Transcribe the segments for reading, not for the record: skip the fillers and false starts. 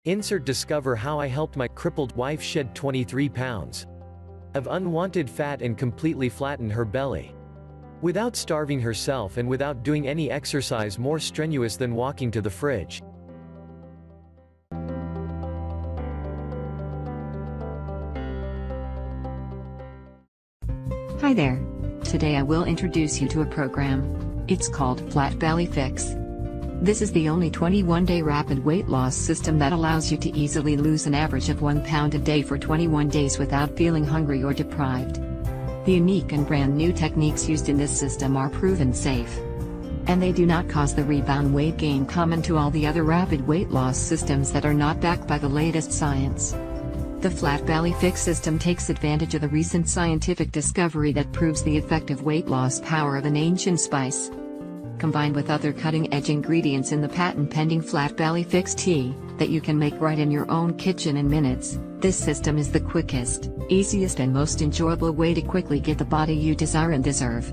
Insert discover how I helped my crippled wife shed 23 pounds of unwanted fat and completely flatten her belly without starving herself and without doing any exercise more strenuous than walking to the fridge. Hi there. Today I will introduce you to a program. It's called Flat Belly Fix. This is the only 21-day rapid weight loss system that allows you to easily lose an average of 1 pound a day for 21 days without feeling hungry or deprived. The unique and brand new techniques used in this system are proven safe. And they do not cause the rebound weight gain common to all the other rapid weight loss systems that are not backed by the latest science. The Flat Belly Fix system takes advantage of the recent scientific discovery that proves the effective weight loss power of an ancient spice. Combined with other cutting-edge ingredients in the patent-pending Flat Belly Fix tea, that you can make right in your own kitchen in minutes, this system is the quickest, easiest and most enjoyable way to quickly get the body you desire and deserve.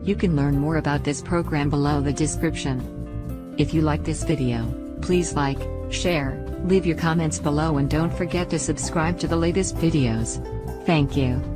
You can learn more about this program below the description. If you like this video, please like, share, leave your comments below and don't forget to subscribe to the latest videos. Thank you.